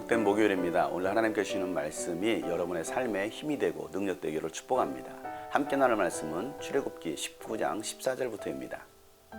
복된 목요일입니다. 오늘 하나님께서 주시는 말씀이 여러분의 삶에 힘이 되고 능력되기를 축복합니다. 함께 나눌 말씀은 출애굽기 19장 14절부터입니다.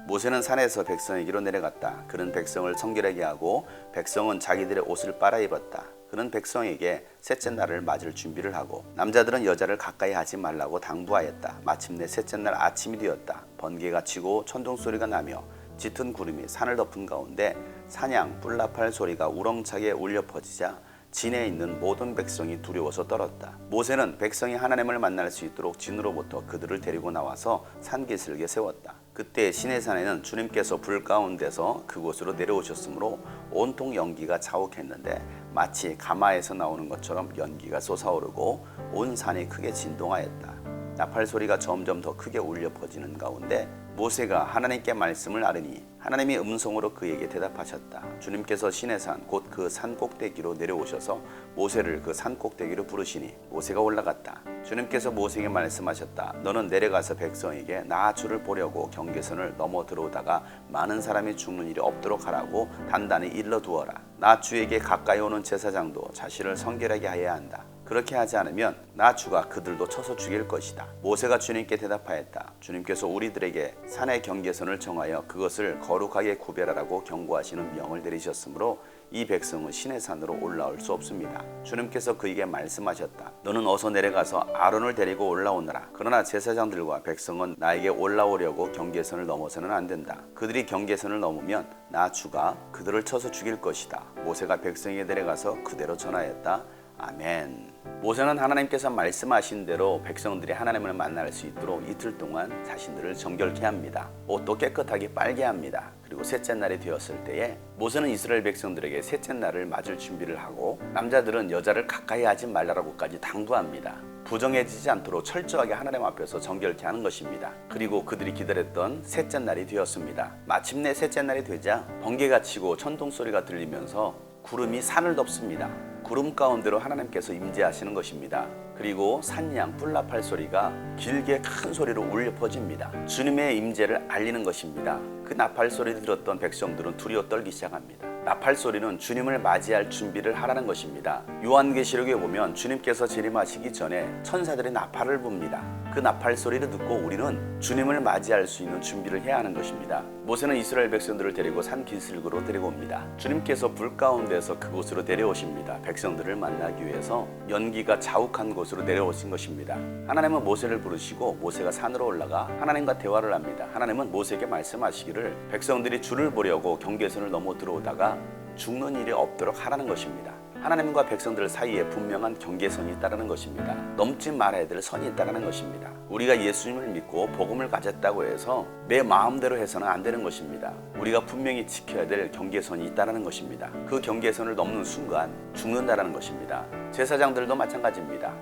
모세는 산에서 백성에게로 내려갔다. 그는 백성을 성결하게 하고 백성은 자기들의 옷을 빨아 입었다. 그는 백성에게 셋째 날을 맞을 준비를 하고 남자들은 여자를 가까이 하지 말라고 당부하였다. 마침내 셋째 날 아침이 되었다. 번개가 치고 천둥 소리가 나며 짙은 구름이 산을 덮은 가운데 사냥, 뿔나팔 소리가 우렁차게 울려 퍼지자 진에 있는 모든 백성이 두려워서 떨었다. 모세는 백성이 하나님을 만날 수 있도록 진으로부터 그들을 데리고 나와서 산기슭에 세웠다. 그때 시내산에는 주님께서 불 가운데서 그곳으로 내려오셨으므로 온통 연기가 자욱했는데 마치 가마에서 나오는 것처럼 연기가 솟아오르고 온 산이 크게 진동하였다. 나팔 소리가 점점 더 크게 울려 퍼지는 가운데 모세가 하나님께 말씀을 아뢰니 하나님이 음성으로 그에게 대답하셨다. 주님께서 시내산 곧 그 산 꼭대기로 내려오셔서 모세를 그 산 꼭대기로 부르시니 모세가 올라갔다. 주님께서 모세에게 말씀하셨다. 너는 내려가서 백성에게 나 주를 보려고 경계선을 넘어 들어오다가 많은 사람이 죽는 일이 없도록 하라고 단단히 일러두어라. 나 주에게 가까이 오는 제사장도 자신을 성결하게 하여야 한다. 그렇게 하지 않으면 나 주가 그들도 쳐서 죽일 것이다. 모세가 주님께 대답하였다. 주님께서 우리들에게 산의 경계선을 정하여 그것을 거룩하게 구별하라고 경고하시는 명을 내리셨으므로 이 백성은 시내산으로 올라올 수 없습니다. 주님께서 그에게 말씀하셨다. 너는 어서 내려가서 아론을 데리고 올라오너라. 그러나 제사장들과 백성은 나에게 올라오려고 경계선을 넘어서는 안 된다. 그들이 경계선을 넘으면 나 주가 그들을 쳐서 죽일 것이다. 모세가 백성에게 내려가서 그대로 전하였다. 아멘. 모세는 하나님께서 말씀하신 대로 백성들이 하나님을 만날 수 있도록 이틀 동안 자신들을 정결케 합니다. 옷도 깨끗하게 빨게 합니다. 그리고 셋째 날이 되었을 때에 모세는 이스라엘 백성들에게 셋째 날을 맞을 준비를 하고 남자들은 여자를 가까이 하지 말라고까지 당부합니다. 부정해지지 않도록 철저하게 하나님 앞에서 정결케 하는 것입니다. 그리고 그들이 기다렸던 셋째 날이 되었습니다. 마침내 셋째 날이 되자 번개가 치고 천둥 소리가 들리면서 구름이 산을 덮습니다. 구름 가운데로 하나님께서 임재하시는 것입니다. 그리고 산양, 뿔나팔 소리가 길게 큰 소리로 울려 퍼집니다. 주님의 임재를 알리는 것입니다. 그 나팔 소리를 들었던 백성들은 두려워 떨기 시작합니다. 나팔 소리는 주님을 맞이할 준비를 하라는 것입니다. 요한계시록에 보면 주님께서 재림하시기 전에 천사들이 나팔을 붑니다. 그 나팔 소리를 듣고 우리는 주님을 맞이할 수 있는 준비를 해야 하는 것입니다. 모세는 이스라엘 백성들을 데리고 산 기슭으로 데려옵니다. 주님께서 불 가운데서 그곳으로 내려오십니다. 백성들을 만나기 위해서 연기가 자욱한 곳으로 내려오신 것입니다. 하나님은 모세를 부르시고 모세가 산으로 올라가 하나님과 대화를 합니다. 하나님은 모세에게 말씀하시기를 백성들이 주를 보려고 경계선을 넘어 들어오다가 죽는 일이 없도록 하라는 것입니다. 하나님과 백성들 사이에 분명한 경계선이 있다는 것입니다. 넘지 말아야 될 선이 있다는 것입니다. 우리가 예수님을 믿고 복음을 가졌다고 해서 내 마음대로 해서는 안 되는 것입니다. 우리가 분명히 지켜야 될 경계선이 있다는 것입니다. 그 경계선을 넘는 순간 죽는다는 것입니다. 제사장들도 마찬가지입니다.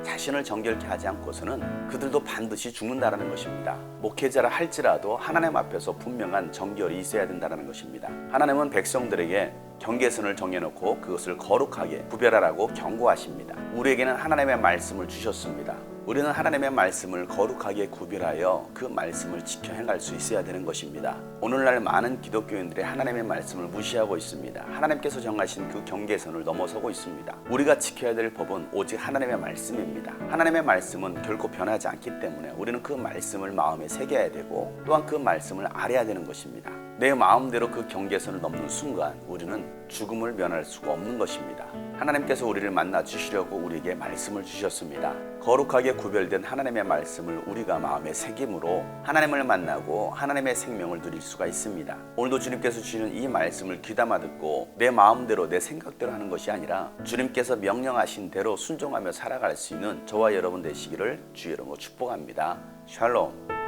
자신을 정결케 하지 않고서는 그들도 반드시 죽는다는 것입니다. 목회자라 할지라도 하나님 앞에서 분명한 정결이 있어야 된다는 것입니다. 하나님은 백성들에게 경계선을 정해놓고 그것을 거룩하게 구별하라고 경고하십니다. 우리에게는 하나님의 말씀을 주셨습니다. 우리는 하나님의 말씀을 거룩하게 구별하여 그 말씀을 지켜 행할 수 있어야 되는 것입니다. 오늘날 많은 기독교인들이 하나님의 말씀을 무시하고 있습니다. 하나님께서 정하신 그 경계선을 넘어서고 있습니다. 우리가 지켜야 될 법은 오직 하나님의 말씀입니다. 하나님의 말씀은 결코 변하지 않기 때문에 우리는 그 말씀을 마음에 새겨야 되고 또한 그 말씀을 알아야 되는 것입니다. 내 마음대로 그 경계선을 넘는 순간 우리는 죽음을 면할 수가 없는 것입니다. 하나님께서 우리를 만나 주시려고 우리에게 말씀을 주셨습니다. 거룩하게 구별된 하나님의 말씀을 우리가 마음에 새김으로 하나님을 만나고 하나님의 생명을 누릴 수가 있습니다. 오늘도 주님께서 주시는 이 말씀을 귀담아 듣고 내 마음대로 내 생각대로 하는 것이 아니라 주님께서 명령하신 대로 순종하며 살아갈 수 있는 저와 여러분 되시기를 주의 이름으로 축복합니다. 샬롬.